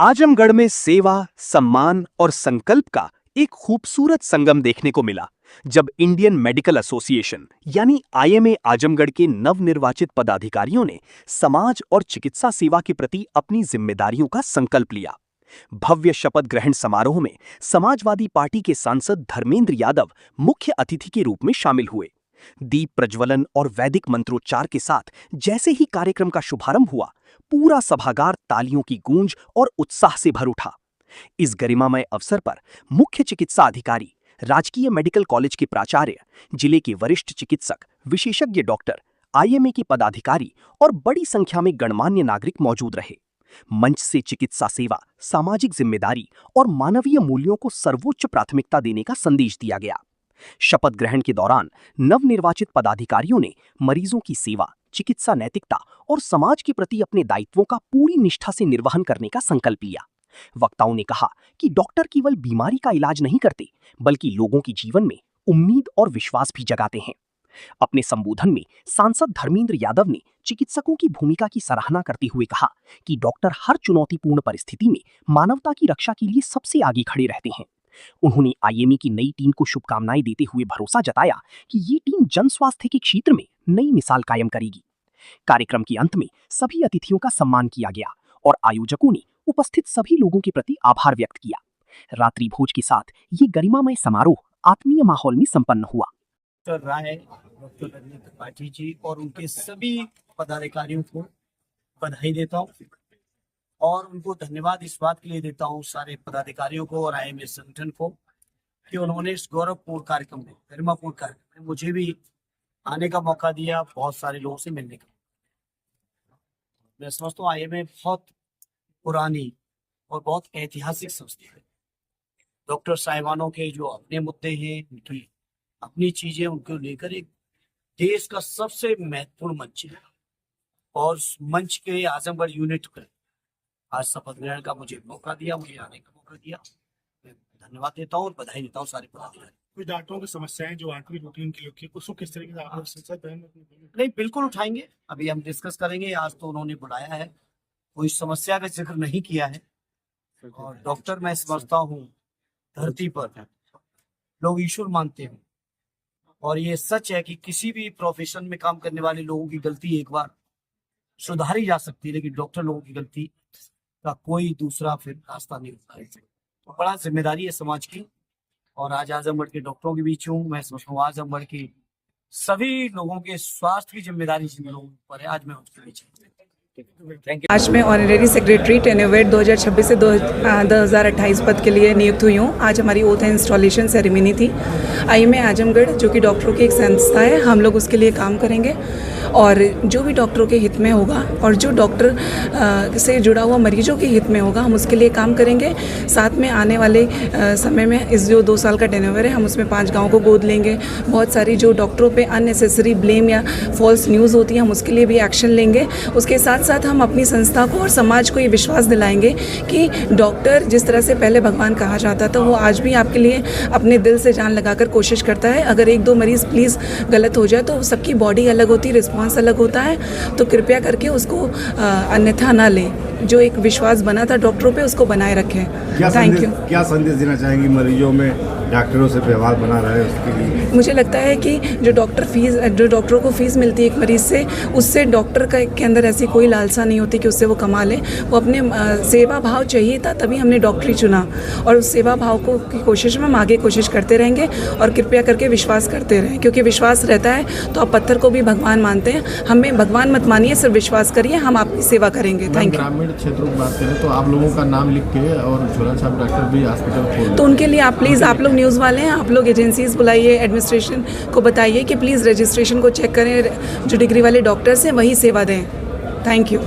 आजमगढ़ में सेवा, सम्मान और संकल्प का एक खूबसूरत संगम देखने को मिला जब इंडियन मेडिकल एसोसिएशन यानी आईएमए आजमगढ़ के नवनिर्वाचित पदाधिकारियों ने समाज और चिकित्सा सेवा के प्रति अपनी जिम्मेदारियों का संकल्प लिया। भव्य शपथ ग्रहण समारोह में समाजवादी पार्टी के सांसद धर्मेंद्र यादव मुख्य अतिथि के रूप में शामिल हुए। दीप प्रज्वलन और वैदिक मंत्रोच्चार के साथ जैसे ही कार्यक्रम का शुभारंभ हुआ, पूरा सभागार तालियों की गूंज और उत्साह से भर उठा। इस गरिमामय अवसर पर मुख्य चिकित्सा अधिकारी, राजकीय मेडिकल कॉलेज के प्राचार्य, जिले के वरिष्ठ चिकित्सक, विशेषज्ञ डॉक्टर, आईएमए के पदाधिकारी और बड़ी संख्या में गणमान्य नागरिक मौजूद रहे। मंच से चिकित्सा सेवा, सामाजिक जिम्मेदारी और मानवीय मूल्यों को सर्वोच्च प्राथमिकता देने का संदेश दिया गया। शपथ ग्रहण के दौरान नवनिर्वाचित पदाधिकारियों ने मरीजों की सेवा, चिकित्सा नैतिकता और समाज के प्रति अपने दायित्वों का पूरी निष्ठा से निर्वहन करने का संकल्प लिया। वक्ताओं ने कहा कि डॉक्टर केवल बीमारी का इलाज नहीं करते, बल्कि लोगों के जीवन में उम्मीद और विश्वास भी जगाते हैं। अपने संबोधन में सांसद धर्मेंद्र यादव ने चिकित्सकों की भूमिका की सराहना करते हुए कहा कि डॉक्टर हर चुनौतीपूर्ण परिस्थिति में मानवता की रक्षा के लिए सबसे आगे खड़े रहते हैं। उन्होंने आईएमए की नई टीम को शुभकामनाएं देते हुए भरोसा जताया कि ये टीम जन स्वास्थ्य के क्षेत्र में नई मिसाल कायम करेगी। कार्यक्रम के अंत में सभी अतिथियों का सम्मान किया गया और आयोजकों ने उपस्थित सभी लोगों के प्रति आभार व्यक्त किया। रात्रि भोज के साथ ये गरिमामय समारोह आत्मीय माहौल में संपन्न हुआ। डॉक्टर राय, डॉक्टर रजनी त्रिपाठी जी और उनके सभी पदाधिकारियों को बधाई देता हूँ और उनको धन्यवाद इस बात के लिए देता हूँ, सारे पदाधिकारियों को और आईएमए संगठन को, कि उन्होंने इस गौरवपूर्ण कार्यक्रम में, गरिमापूर्ण कार्यक्रम में मुझे भी आने का मौका दिया, बहुत सारे लोगों से मिलने का। मैं समझता हूँ आईएमए बहुत पुरानी और बहुत ऐतिहासिक संस्था है। डॉक्टर साहिबानों के जो अपने मुद्दे हैं, उनकी अपनी चीजें, उनको लेकर एक देश का सबसे महत्वपूर्ण मंच है और उस मंच के आजमगढ़ यूनिट पर आज शपथ ग्रहण का मुझे मौका दिया, मुझे आने का मौका दिया। मैं धन्यवाद देता हूँ और बधाई देता हूँ सारे पदाधिकारी। कुछ डॉक्टरों की समस्याएं जो आखिरी रूटीन की लोग उसको किस तरीके से आप नहीं, बिल्कुल उठाएंगे, अभी हम डिस्कस करेंगे। आज तो उन्होंने बुलाया है, कोई समस्या का जिक्र नहीं किया है। और डॉक्टर, मैं समझता हूँ धरती पर लोग ईश्वर मानते हैं और ये सच है कि किसी भी प्रोफेशन में काम करने वाले लोगों की गलती एक बार सुधारी जा सकती है, लेकिन डॉक्टर लोगों की गलती का कोई दूसरा फिर रास्ता नहीं होता है। तो बड़ा जिम्मेदारी है समाज की और आज आजमगढ़ के डॉक्टरों के बीच हूँ। मैं समझता हूँ आजमगढ़ की सभी लोगों के स्वास्थ्य की जिम्मेदारी जिन लोगों पर है, आज मैं उसके बीच हूँ। आज मैं ऑनरेरी सेक्रेटरी टेन्योवेट 2026 से 2028 पद के लिए नियुक्त हुई हूँ। आज हमारी ओथ इंस्टॉलेशन सेरेमनी थी। आईएमए आजमगढ़ जो कि डॉक्टरों की एक संस्था है, हम लोग उसके लिए काम करेंगे और जो भी डॉक्टरों के हित में होगा और जो डॉक्टर से जुड़ा हुआ मरीजों के हित में होगा, हम उसके लिए काम करेंगे। साथ में आने वाले समय में इस जो 2 साल का टेन्योवर है, हम उसमें 5 गाँव को गोद लेंगे। बहुत सारी जो डॉक्टरों पे अननेसेसरी ब्लेम या फॉल्स न्यूज़ होती है, हम उसके लिए भी एक्शन लेंगे। उसके साथ साथ हम अपनी संस्था को और समाज को ये विश्वास दिलाएंगे कि डॉक्टर जिस तरह से पहले भगवान कहा जाता था, वो आज भी आपके लिए अपने दिल से जान लगाकर कोशिश करता है। अगर 1-2 मरीज़ प्लीज़ गलत हो जाए तो सबकी बॉडी अलग होती है, रिस्पॉन्स अलग होता है, तो कृपया करके उसको अन्यथा ना लें। जो एक विश्वास बना था डॉक्टरों पे, उसको बनाए रखें। Thank you. क्या संदेश देना चाहेंगी मरीजों में डॉक्टरों से व्यवहार बना रहा है उसके लिए? मुझे लगता है कि जो डॉक्टरों को फीस मिलती है एक मरीज से, उससे डॉक्टर के अंदर ऐसी कोई लालसा नहीं होती कि उससे वो कमा ले। वो अपने सेवा भाव चाहिए था, तभी हमने डॉक्टरी चुना और उस सेवा भाव की कोशिश में हम आगे कोशिश करते रहेंगे और कृपया करके विश्वास करते रहें, क्योंकि विश्वास रहता है तो आप पत्थर को भी भगवान मानते हैं। हमें भगवान मत मानिए, सिर्फ विश्वास करिए, हम आपकी सेवा करेंगे। Thank you. ग्रामीण क्षेत्रों की बात करें तो आप लोगों का नाम लिख के और झोला छाप डॉक्टर भी हॉस्पिटल खोल, तो उनके लिए आप प्लीज़, आप लोग न्यूज़ वाले हैं, आप लोग एजेंसीज बुलाइए, एडमिनिस्ट्रेशन को बताइए कि प्लीज़ रजिस्ट्रेशन को चेक करें, जो डिग्री वाले डॉक्टर्स हैं वही सेवा दें। Thank you.